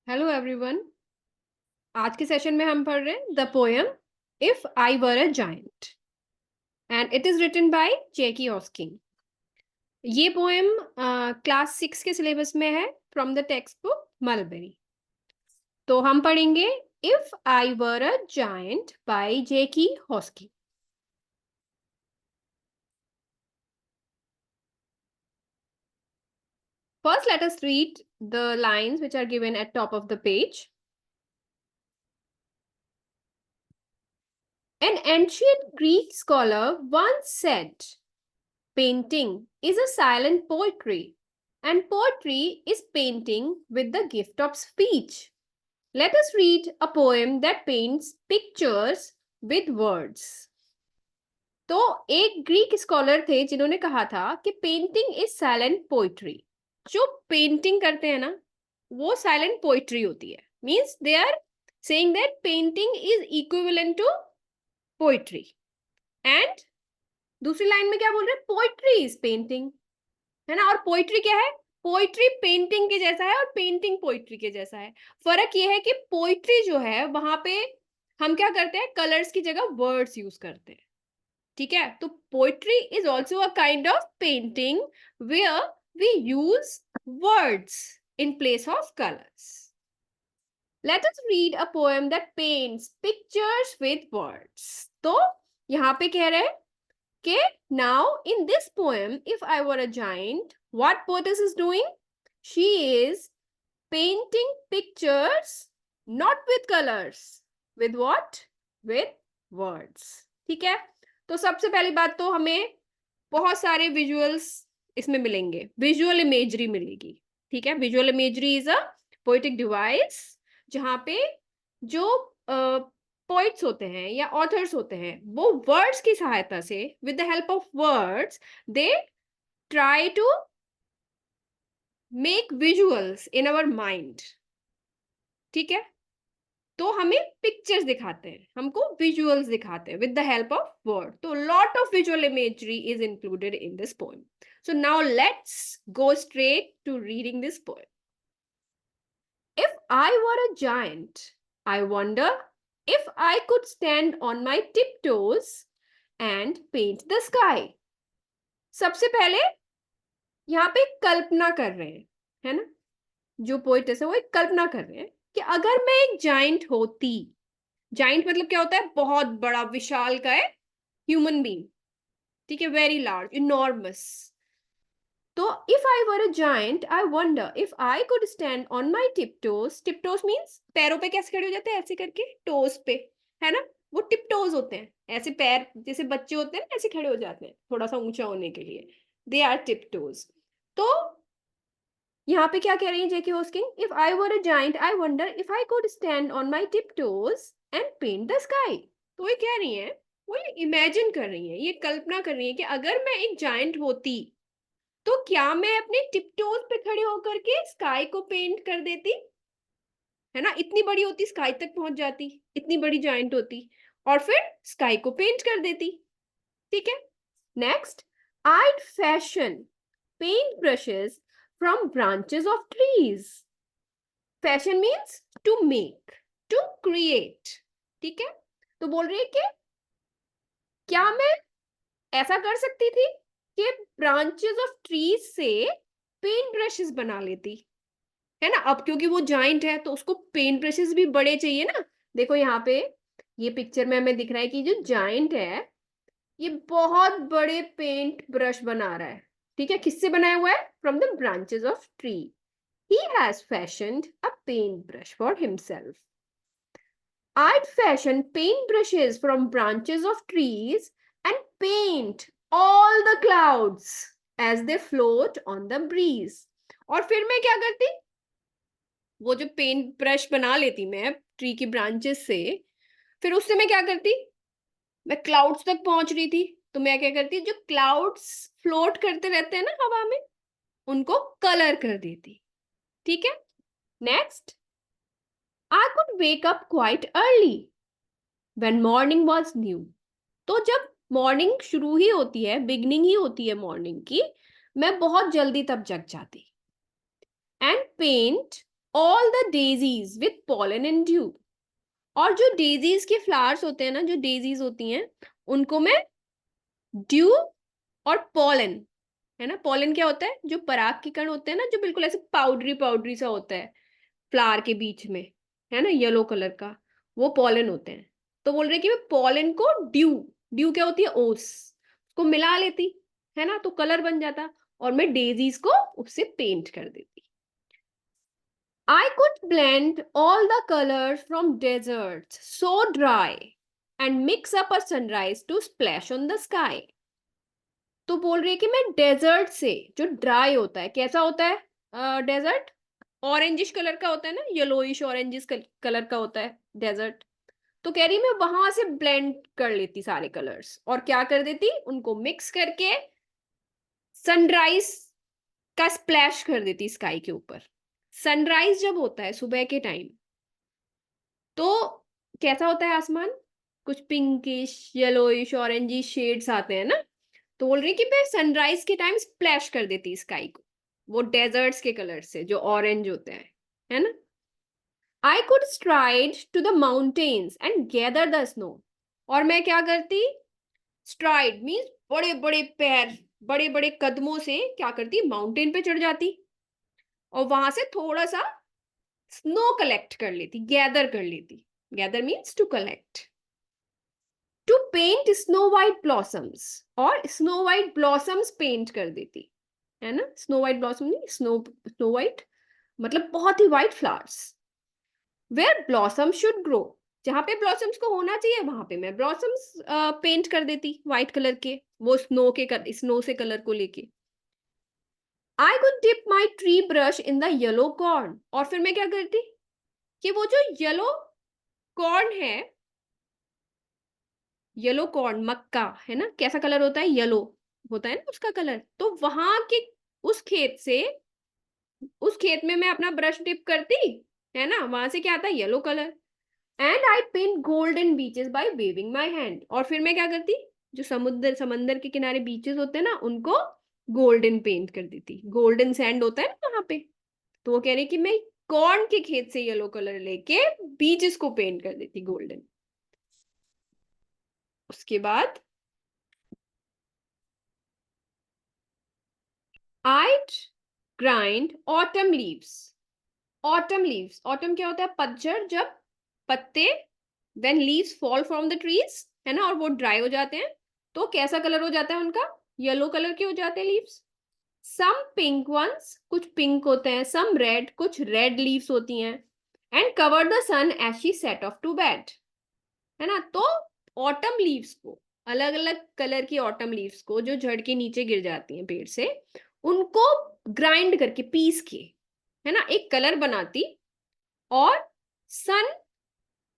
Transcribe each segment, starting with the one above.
Hello everyone. आज के session में हम पढ़ रहे हैं the poem if I were a giant and it is written by Jackie Oskin. ये पोएम क्लास 6 के सिलेबस में है from the text book Mulberry. तो हम पढ़ेंगे if I were a giant by Jackie Oskin. First, let us read the lines which are given at top of the page. An ancient Greek scholar once said, painting is a silent poetry, and poetry is painting with the gift of speech. Let us read a poem that paints pictures with words. तो एक Greek scholar थे जिन्होंने कहा था कि painting is silent poetry. जो painting करते हैं ना, वो साइलेंट पोइट्री होती है। Means they are saying that painting is equivalent to poetry. And दूसरी लाइन में क्या बोल रहे हैं? पोइट्री इज पेंटिंग, है ना। और पोइट्री क्या है? पोइट्री पेंटिंग के जैसा है और पेंटिंग पोइट्री के जैसा है। फर्क ये है कि पोइट्री जो है वहां पे हम क्या करते हैं, कलर्स की जगह वर्ड्स यूज करते हैं। ठीक है, तो poetry is also a kind of painting where we use words in place of colours. Let us read a poem that paints pictures with words. तो यहाँ पे कह रहे हैं कि now in this poem, if I were a giant, what poetess is doing? She is painting pictures not with colors. With what? With words. ठीक है, तो सबसे पहली बात तो हमें बहुत सारे विजुअल्स इसमें मिलेंगे, विजुअल इमेजरी मिलेगी। ठीक है, visual imagery is a poetic device जहां पे जो पोइट्स होते हैं या ऑथर्स होते हैं वो वर्ड्स की सहायता से, with the help of words, they try to make visuals in our mind. ठीक है, तो हमें पिक्चर्स दिखाते हैं, हमको विजुअल्स दिखाते हैं with the help of word. तो lot of visual imagery is included in this poem. So now let's go straight to reading this poem. If I were a giant, I wonder if I could stand on my tiptoes and paint the sky. सबसे पहले यहाँ पे कल्पना कर रहे हैं, है ना। जो पोइटेस है वो एक कल्पना कर रहे हैं कि अगर मैं एक जाइंट होती। जाइंट मतलब क्या होता है? बहुत बड़ा, विशाल का है, ह्यूमन बीइंग। ठीक है, वेरी लार्ज, इनॉर्मस। तो if I were a giant I wonder if I could stand on my tiptoes. Tiptoes means पैरों पे कैसे खड़े हो जाते हैं, ऐसे करके टोज पे, है ना। वो टिपटोज होते हैं, ऐसे पैर जैसे बच्चे होते हैं ऐसे खड़े हो जाते हैं थोड़ा सा ऊंचा होने के लिए। They are tiptoes. तो यहाँ पे क्या कह रही है J K Hosking? If I were a giant I wonder if I could stand on my tiptoes and paint the sky. तो ये कह रही है, वो ये इमेजिन कर रही है, ये कल्पना कर रही है कि अगर मैं एक जाइंट होती तो क्या मैं अपने टिपटोज पे खड़े होकर के स्काई को पेंट कर देती, है ना। इतनी बड़ी होती, स्काई तक पहुंच जाती, इतनी बड़ी जाइंट होती, और फिर स्काई को पेंट कर देती। ठीक है, next, I'd fashion paint brushes from branches of trees. Fashion means to make, to create. ठीक है, तो बोल रही है कि क्या मैं ऐसा कर सकती थी कि ब्रांचेस ऑफ ट्रीज से पेंट ब्रशेस बना लेती, है ना। अब क्योंकि वो जाइंट है तो उसको पेंट ब्रशेस भी बड़े चाहिए ना। देखो यहाँ पे ये पिक्चर में हमें दिख रहा है कि जो जाइंट है ये बहुत बड़े पेंट ब्रश बना रहा है। ठीक है, किससे बनाया हुआ है? From the branches of tree. He has fashioned a paint brush for himself. I'd fashion paint brushes from branches of trees and paint all the clouds as they float on the breeze. और फिर मैं क्या करती? वो जो paint brush बना लेती मैं ट्री की ब्रांचेस से, फिर उससे मैं क्या करती? मैं क्लाउड्स तक पहुंच रही थी तो मैं क्या करती? जो क्लाउड्स फ्लोट करते रहते हैं ना हवा में, उनको कलर कर देती। ठीक है, next, I could wake up quite early when morning was new. तो जब मॉर्निंग शुरू ही होती है, बिगनिंग ही होती है मॉर्निंग की, मैं बहुत जल्दी तब जग जाती। And paint all the daisies with pollen and dew. और जो डेजीज के फ्लावर्स होते हैं ना, जो डेजीज होती हैं, उनको मैं ड्यू और पॉलन, है ना, पॉलन क्या होता है, जो पराग के कण होते हैं ना, जो बिल्कुल ऐसे पाउडरी पाउडरी सा होता है फ्लावर के बीच में, है ना, येलो कलर का, वो पॉलन होते हैं। तो बोल रहे कि मैं पॉलन को ड्यू, ड्यू क्या होती है, ओस, उसको मिला लेती, है ना, तो कलर बन जाता, और मैं डेजीज को उससे पेंट कर देती। I could blend all the colors from deserts so dry and mix up a sunrise to splash on the sky. तो बोल रही है कि मैं डेजर्ट से, जो ड्राई होता है, कैसा होता है डेजर्ट, ऑरेंजिश कलर का होता है ना, येलोइश ऑरेंजिश कलर का होता है डेजर्ट। तो कह रही मैं वहां से ब्लेंड कर लेती सारे कलर्स, और क्या कर देती, उनको मिक्स करके सनराइज का स्प्लैश कर देती स्काई के ऊपर। सनराइज जब होता है सुबह के टाइम, तो कैसा होता है आसमान, कुछ पिंकिश येलोइश ऑरेंजिश शेड्स आते हैं ना। तो बोल रही कि मैं सनराइज के टाइम स्प्लैश कर देती स्काई को वो डेजर्ट्स के कलर से जो ऑरेंज होते हैं, है ना। I could stride to the mountains and gather the snow. और मैं क्या करती, स्ट्राइड मीन्स बड़े बड़े पैर, बड़े बड़े कदमों से क्या करती, माउंटेन पे चढ़ जाती, और वहां से थोड़ा सा स्नो कलेक्ट कर लेती, गैदर कर लेती, gather means to collect. To paint snow white blossoms, और स्नो वाइट ब्लॉसम्स पेंट कर देती, है ना, स्नो वाइट ब्लॉसम नहीं, स्नो वाइट मतलब बहुत ही white flowers. Where blossom should grow, जहां पे ब्लॉसम्स को होना चाहिए वहां पे मैं ब्लॉसम्स पेंट कर देती व्हाइट कलर के, वो स्नो से कलर को लेके। I could dip my tree brush in the yellow corn, और फिर मैं क्या करती कि वो जो येलो कॉर्न है, येलो कॉर्न मक्का है ना, कैसा कलर होता है, येलो होता है ना उसका कलर, तो वहां के उस खेत से, उस खेत में मैं अपना ब्रश डिप करती, है ना, वहां से क्या आता है, yellow colour. And I paint golden beaches by waving my hand, और फिर मैं क्या करती, जो समंदर के किनारे बीचेस होते हैं ना, उनको गोल्डन पेंट कर देती, गोल्डन सैंड होता है ना वहां पे। तो वो कह रही कि मैं कॉर्न के खेत से येलो कलर लेके बीचेस को पेंट कर देती गोल्डन। उसके बाद I'd grind autumn leaves. Autumn leaves. Autumn क्या होता है, पतझड़, जब पत्ते, when leaves fall from the trees, है ना, और वो ड्राई हो जाते हैं, तो कैसा कलर हो जाता है उनका, येलो कलर के हो जाते हैं लीव्स। सम पिंक वंस, कुछ पिंक होते हैं, सम रेड, कुछ रेड लीव्स होती हैं, and cover the sun as she set off to bed, है ना। तो ऑटम लीव्स को, अलग अलग कलर की ऑटम लीव्स को जो झड़ के नीचे गिर जाती हैं पेड़ से, उनको ग्राइंड करके पीस के, है ना, एक कलर बनाती, और सन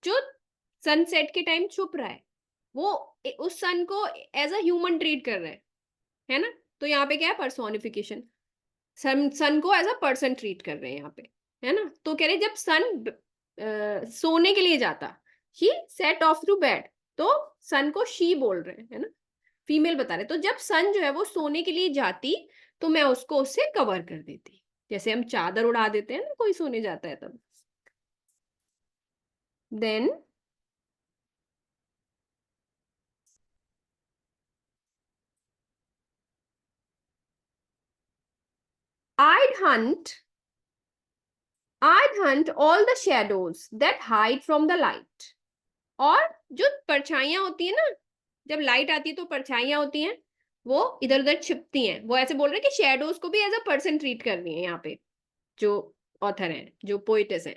जो सनसेट के टाइम छुप रहा है, वो उस सन को एज अ ह्यूमन ट्रीट कर रहा है ना। तो यहाँ पे क्या है, पर्सोनिफिकेशन, सन को एज अ पर्सन ट्रीट कर रहे हैं यहाँ पे, है ना। तो कह रहे जब सन सोने के लिए जाता, ही सेट ऑफ टू बेड, तो सन को शी बोल रहे हैं, है ना, फीमेल बता रहे, तो जब सन जो है वो सोने के लिए जाती, तो मैं उसको उससे कवर कर देती, जैसे हम चादर उड़ा देते हैं ना कोई सोने जाता है तब। Then I'd hunt I'd hunt all the shadows that hide from the light. और जो परछाइयां होती है ना, जब लाइट आती है तो परछाइयां होती हैं, वो इधर उधर छिपती हैं, वो ऐसे बोल रहे हैं कि शेडोज को भी एज अ पर्सन ट्रीट कर रही है यहाँ पे जो ऑथर हैं, जो पोइटेस हैं,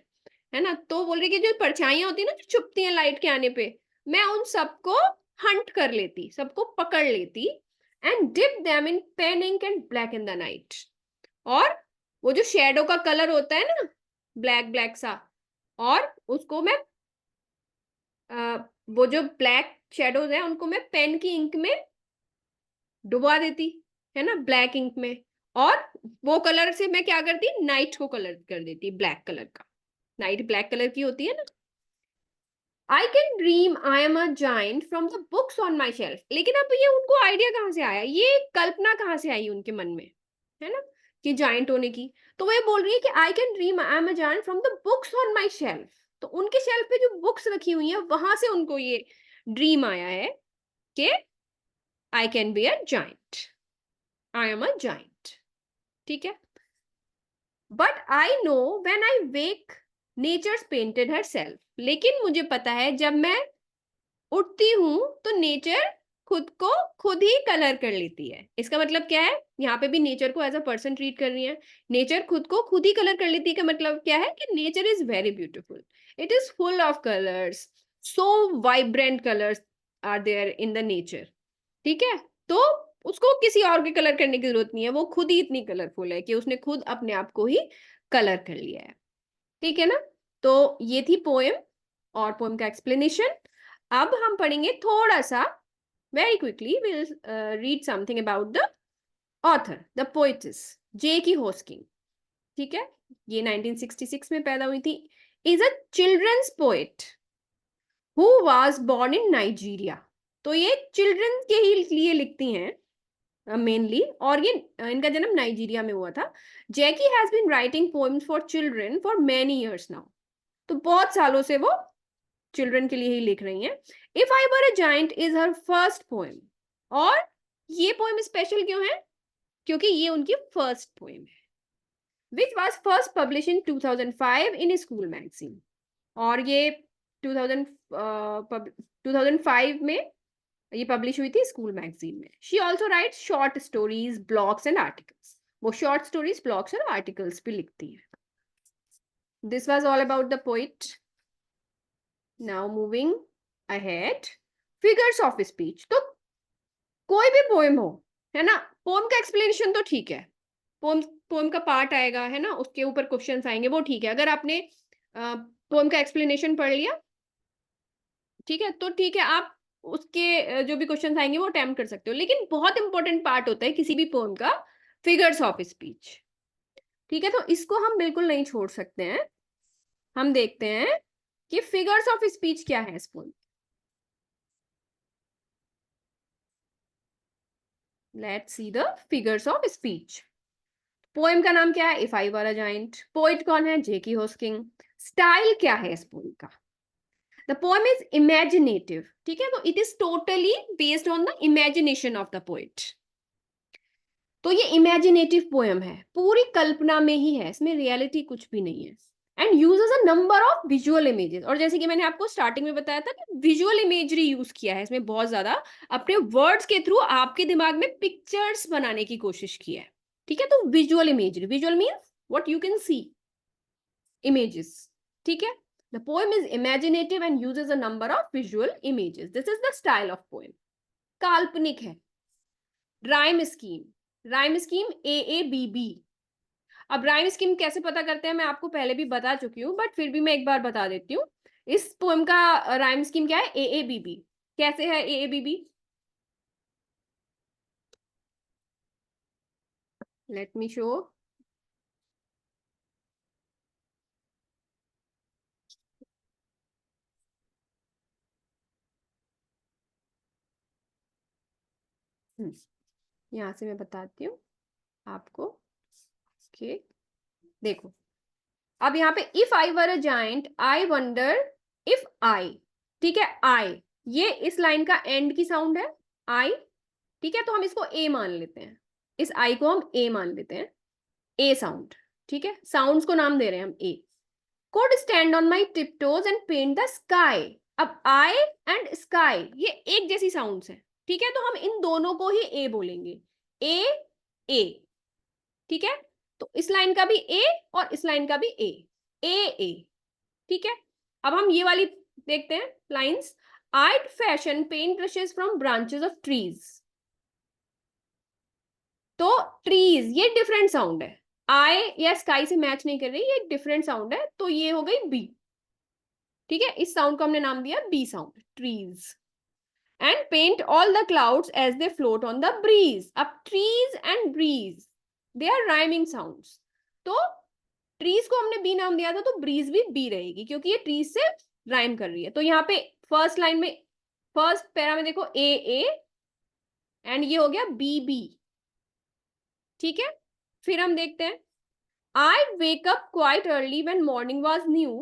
है ना। तो बोल रही कि जो परछाइयां होती है ना, जो छुपती हैं लाइट के आने पे, मैं उन सबको हंट कर लेती, सबको पकड़ लेती, and dip them in pen ink and black in the night. और वो जो शेडो का कलर होता है ना, ब्लैक ब्लैक सा, और उसको मैं वो जो ब्लैक शेडोज है उनको मैं पेन की इंक में डुबा देती, है ना, ब्लैक इंक में, और वो कलर से मैं क्या करती, नाइट को कलर कर देती ब्लैक कलर का, नाइट ब्लैक कलर की होती है ना। I can dream I am a giant from the books on my shelf. लेकिन अब ये उनको आइडिया कहाँ से आया, ये कल्पना कहाँ से आई उनके मन में, है ना, कि जाइंट होने की, तो वो ये बोल रही है कि I can dream I am a giant from the books on my shelf. तो उनके शेल्फ पे जो बुक्स रखी हुई है वहां से उनको ये ड्रीम आया है कि I can be a giant, I am a giant. ठीक है, but I know when I wake nature's painted herself. लेकिन मुझे पता है जब मैं उठती हूं तो नेचर खुद को खुद ही कलर कर लेती है। इसका मतलब क्या है, यहाँ पे भी नेचर को एज अ पर्सन ट्रीट कर रही है। नेचर खुद को खुद ही कलर कर लेती है का मतलब क्या है कि nature is very beautiful, it is full of colours, so vibrant colours are there in the nature. ठीक है, तो उसको किसी और के कलर करने की जरूरत नहीं है, वो खुद ही इतनी कलरफुल है कि उसने खुद अपने आप को ही कलर कर लिया है। ठीक है ना, तो ये थी पोएम और पोएम का एक्सप्लेनेशन। अब हम पढ़ेंगे थोड़ा सा, very quickly will read something about the author, the poetess J K. Hosking. ठीक है, ये 1966 में पैदा हुई थी। Is a children's poet who was born in Nigeria. तो ये चिल्ड्रन के ही लिए लिखती हैं मेनली, और ये इनका जन्म नाइजीरिया में हुआ था। Jackie has been writing poems for children for many years now. तो बहुत सालों से वो चिल्ड्रन के लिए ही लिख रही हैं। If I were a giant is her first poem. और ये पोएम स्पेशल क्यों है, क्योंकि ये उनकी फर्स्ट पोएम है, which was first publish in 2005 in school magazine. और ये 2005 में ये पब्लिश हुई थी स्कूल मैगजीन में। She also right short stories, blogs and articles. वो शॉर्ट स्टोरीज, ब्लॉग्स और आर्टिकल्स भी लिखती है। This was all about the poet. Now moving ahead, figures of speech. तो कोई भी पोएम हो, है ना, पोएम का एक्सप्लेनेशन तो ठीक है, पोएम पोएम का पार्ट आएगा, है ना, उसके ऊपर क्वेश्चंस आएंगे, वो ठीक है। अगर आपने पोएम का एक्सप्लेनेशन पढ़ लिया, ठीक है, तो ठीक है, आप उसके जो भी क्वेश्चंस आएंगे वो अटेम्प्ट कर सकते हो। लेकिन बहुत इंपॉर्टेंट पार्ट होता है किसी भी पोएम का फिगर्स ऑफ स्पीच। ठीक है, तो इसको हम बिल्कुल नहीं छोड़ सकते हैं। हम देखते हैं कि फिगर्स ऑफ स्पीच क्या है इस poem. Let's see the figures of speech. Poem का नाम क्या है, if I were a giant. Poet कौन है, जे.की. होस्किंग। स्टाइल क्या है इस पोएम का, द पोएम इज इमेजिनेटिव। ठीक है, तो it is totally based on the imagination of the poet. तो ये इमेजिनेटिव पोएम है, पूरी कल्पना में ही है, इसमें रियलिटी कुछ भी नहीं है। And uses a number of visual images. और जैसे कि मैंने आपको स्टार्टिंग में बताया था कि विजुअल इमेजरी यूज किया है इसमें बहुत ज्यादा, अपने वर्ड्स के थ्रू आपके दिमाग में पिक्चर्स बनाने की कोशिश की है। ठीक है, तो visual imagery, visual means what you can see, images. ठीक है, the poem is imaginative and uses a number of visual images. This is the style of poem. काल्पनिक है। Rhyme scheme, rhyme scheme AABB। अब rhyme scheme कैसे पता करते हैं मैं आपको पहले भी बता चुकी हूँ, बट फिर भी मैं एक बार बता देती हूँ। इस पोएम का राइम स्कीम क्या है, AABB। कैसे है AABB, लेट मी शो। यहाँ से मैं बताती हूँ आपको कि देखो, अब यहाँ पे if I were a giant I wonder if आई। ठीक है, आई, ये इस लाइन का एंड की साउंड है, आई। ठीक है, तो हम इसको ए मान लेते हैं, इस आई को हम ए मान लेते हैं, ए साउंड। ठीक है, साउंड्स को नाम दे रहे हैं हम ए। could stand on my tiptoes and paint the sky। अब I एंड sky ये एक जैसी साउंड्स हैं। ठीक है, तो हम इन दोनों को ही ए बोलेंगे, ए ए। ठीक है, तो इस लाइन का भी ए और इस लाइन का भी ए, ए ए। ठीक है, अब हम ये वाली देखते हैं lines. I'd fashion paintbrushes from branches of trees। तो ट्रीज ये डिफरेंट साउंड है, आई या स्काई से मैच नहीं कर रही, ये डिफरेंट साउंड है, तो ये हो गई बी। ठीक है, इस साउंड को हमने नाम दिया B sound, trees. And paint all the clouds as they float on the breeze. अब trees and breeze they are rhyming sounds, तो ट्रीज को हमने बी नाम दिया था, तो ब्रीज भी बी रहेगी क्योंकि ये ट्रीज से राइम कर रही है। तो यहाँ पे फर्स्ट लाइन में, फर्स्ट पैरा में देखो ए ए, एंड ये हो गया बी बी। ठीक है, फिर हम देखते हैं, I'd wake up quite early when morning was new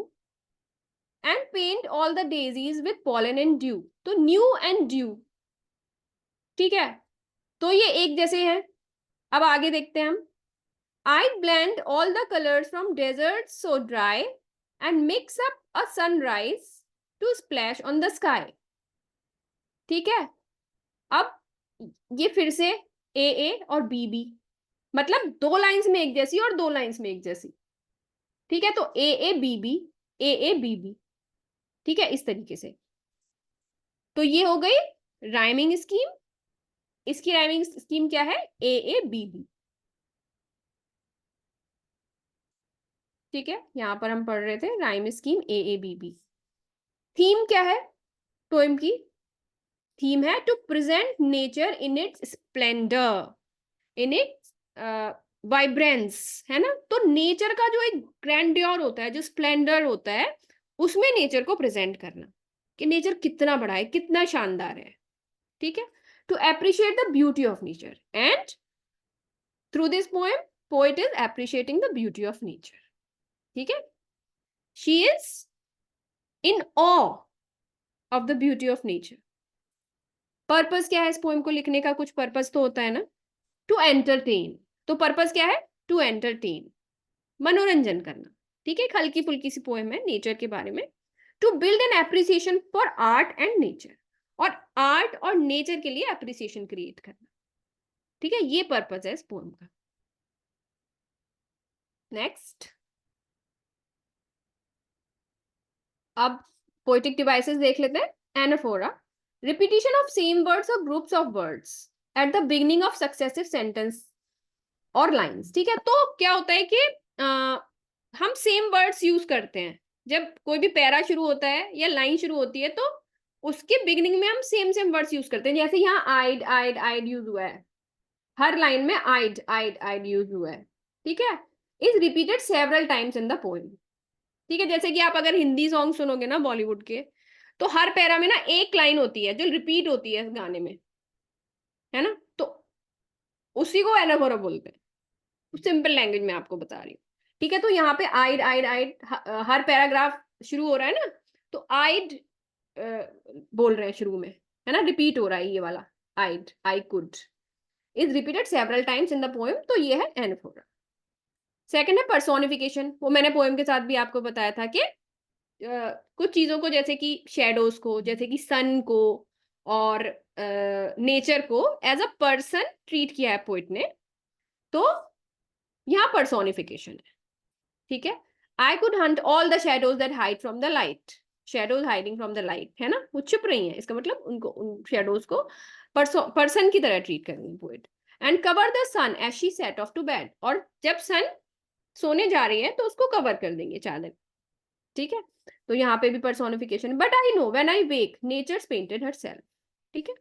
and paint all the daisies with pollen and dew. तो new and dew, ठीक है, तो ये एक जैसे हैं. अब आगे देखते हैं हम, I'd blend all the colors from deserts so dry and mix up a sunrise to splash on the sky. ठीक है, अब ये फिर से ए और बी, मतलब दो लाइंस में एक जैसी और दो लाइंस में एक जैसी. ठीक है, तो ए बी, ठीक है, इस तरीके से. तो ये हो गई राइमिंग स्कीम. इसकी राइमिंग स्कीम क्या है, ए बी. ठीक है, यहां पर हम पढ़ रहे थे rhyme scheme A B. Theme क्या है पोएम की, थीम है to present nature in its splendour, in its vibrance, है ना. तो नेचर का जो एक ग्रैंडियर होता है, जो स्प्लेंडर होता है, उसमें नेचर को प्रेजेंट करना कि नेचर कितना बड़ा है, कितना शानदार है. ठीक है, to appreciate the beauty of nature, and through this poem poet is appreciating the beauty of nature. ठीक है, she is in awe of the beauty of nature. Purpose क्या है इस पोएम को लिखने का, कुछ पर्पस तो होता है ना, टू एंटरटेन. तो पर्पस क्या है, टू एंटरटेन, मनोरंजन करना. ठीक है, एक हल्की फुल्की सी पोएम है नेचर के बारे में. To build an appreciation for art and nature, और आर्ट और नेचर के लिए एप्रिसिएशन क्रिएट करना. ठीक है, ये पर्पस है इस पोएम का. नेक्स्ट, अब पोएटिक डिवाइसेस देख लेते हैं. Anaphora, repetition of same words और groups of words at the beginning of successive sentence और लाइंस. ठीक है, तो क्या होता है कि हम सेम वर्ड्स यूज करते हैं जब कोई भी पैरा शुरू होता है या लाइन शुरू होती है, तो उसके बिगिनिंग में हम सेम वर्ड्स यूज करते हैं. जैसे यहाँ आइड आइड आइड यूज हुआ है, हर लाइन में आइड आइड आइड यूज हुआ है. ठीक है, is repeated several times in the poem. ठीक है, जैसे कि आप अगर हिंदी सॉन्ग सुनोगे ना बॉलीवुड के, तो हर पैरा में ना एक लाइन होती है जो रिपीट होती है इस गाने में, है ना. तो उसी को एनाफोरा बोलते हैं. सिंपल लैंग्वेज में आपको बता रही हूँ. ठीक है, तो यहाँ पे आइड आइड आइड हर पैराग्राफ शुरू हो रहा है ना, तो आइड बोल रहे हैं शुरू में, है ना, रिपीट हो रहा है ये वाला I'd, I could is repeated several times in the poem. तो ये है एनाफोरा. सेकंड है पर्सोनिफिकेशन. वो मैंने पोएम के साथ भी आपको बताया था कि कुछ चीजों को, जैसे कि शेडोज को, जैसे कि सन को और नेचर को एज अ पर्सन ट्रीट किया है पोइट ने. तो यहाँ पर्सोनिफिकेशन है. ठीक है, I could Hunt all the shadows that hide from the light. Shadows hiding from the light, है ना, वो छुप रही हैं, इसका मतलब उनको, उन शेडोज को पर्सन की तरह ट्रीट करेंगे poet. And cover the sun as she set off to bed, और जब सन सोने जा रही है तो उसको कवर कर देंगे चादर. ठीक है, तो यहाँ पे भी personification. But I know when I wake nature painted herself. ठीक है,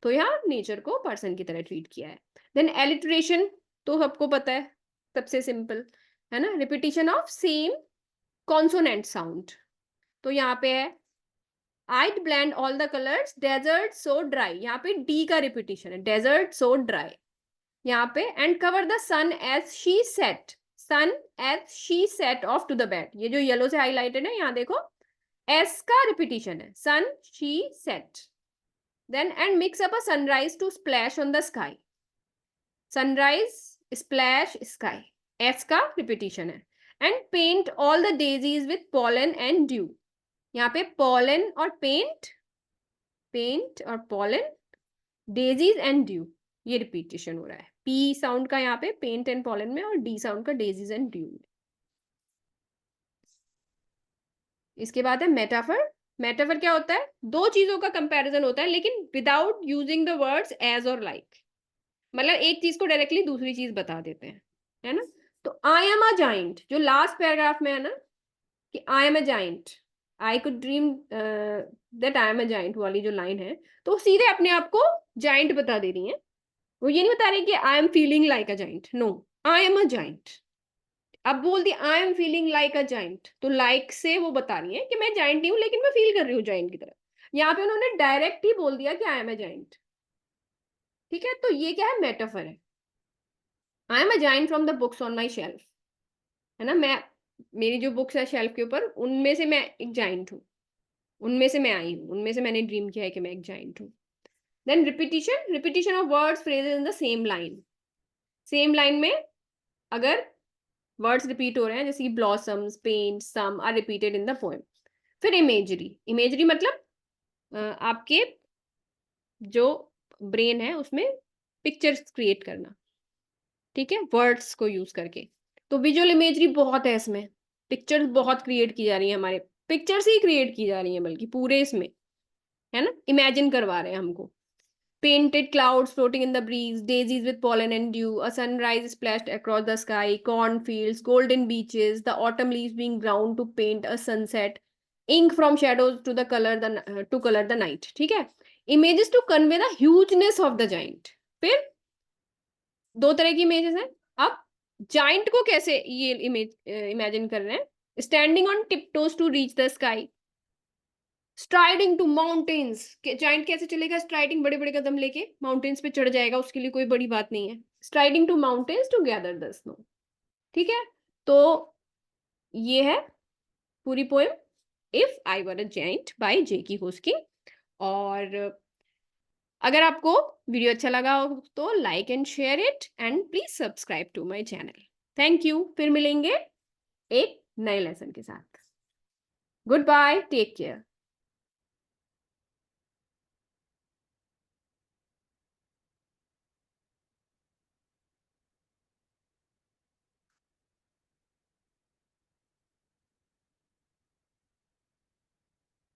तो यहाँ नेचर को पर्सन की तरह ट्रीट किया है. देन एलिटरेशन, तो सबको पता है, सबसे सिंपल है ना, repetition of same consonant sound. तो यहाँ पे है I'd blend all the colors, desert so dry. यहाँ पे डी का रिपीटिशन है, desert so dry. यहाँ पे and cover the sun as she set. Sun as she set off to the bed. ये जो येलो से हाईलाइटेड है, यहाँ देखो S का रिपीटिशन है, sun she set. Then and mix up a sunrise to splash on the sky. Sunrise, splash, sky. S का repetition है. And paint all the daisies with pollen and dew. यहाँ पे pollen और paint और pollen, daisies and dew, ये repetition हो रहा है. P साउंड का यहाँ पे पेंट एंड पॉलन में, और D साउंड का daisies and dew में. इसके बाद है मेटाफर. मेटाफर क्या होता है, दो चीजों का कंपैरिजन होता है लेकिन without using the words as और लाइक. मतलब एक चीज को डायरेक्टली दूसरी चीज बता देते हैं, है ना. तो आई एम अ जाइंट, जो लास्ट पैराग्राफ में है ना, कि I am a giant, I could dream that I am a giant वाली जो लाइन है, तो सीधे अपने आप को जाइंट बता दे रही है. वो ये नहीं बता रही कि I am feeling like a giant. No, I am a giant. अब बोल दी I am feeling like a giant, तो लाइक से वो बता रही है कि मैं जाइंट नहीं हूं, लेकिन मैं फील कर रही हूँ जाइंट की तरह. यहाँ पे उन्होंने डायरेक्ट ही बोल दिया कि आई एम अ जाइंट. ठीक है, तो ये क्या है, मेटाफर है. आई am a giant from the books on my shelf, है ना, मैं, मेरी जो बुक्स है शेल्फ के ऊपर, उनमें से मैं एक जाइंट हूँ, उनमें से मैं आई हूँ, उनमें से मैंने ड्रीम किया है कि मैं एक जाइंट हूँ। Then repetition, repetition of words phrases in the same line, same line में अगर वर्ड्स रिपीट हो रहे हैं, जैसे कि blossoms, paint, some are repeated in the poem. फिर इमेजरी, इमेजरी मतलब आपके जो ब्रेन है उसमें पिक्चर्स क्रिएट करना, ठीक है, वर्ड्स को यूज करके। तो विजुअल इमेजरी बहुत है इसमें, पिक्चर्स बहुत क्रिएट की जा रही है, हमारे पिक्चर्स ही क्रिएट की जा रही है बल्कि पूरे इसमें, है ना, इमेजिन करवा रहे हैं हमको। Painted clouds floating in the breeze, daisies with pollen and dew, a sunrise splashed across the sky, cornfields, golden beaches, the autumn leaves being ground to paint a sunset, ink from shadows to the to color the night. ठीक है, images to convey the hugeness of the giant. फिर दो तरह की images हैं। अब giant को कैसे ये इमेज इमेजिन कर रहे हैं, standing on tiptoes to reach the sky, striding to mountains, giant कैसे चलेगा, स्ट्राइडिंग बड़े बड़े कदम लेके माउंटेन्स पे चढ़ जाएगा, उसके लिए कोई बड़ी बात नहीं है, striding to mountains to gather the snow. ठीक है, तो ये है पूरी poem if I were a giant by Jackie Hoskey. और अगर आपको वीडियो अच्छा लगा हो तो like and share it and please subscribe to my channel. Thank you, फिर मिलेंगे एक नए लेसन के साथ। Goodbye, take care.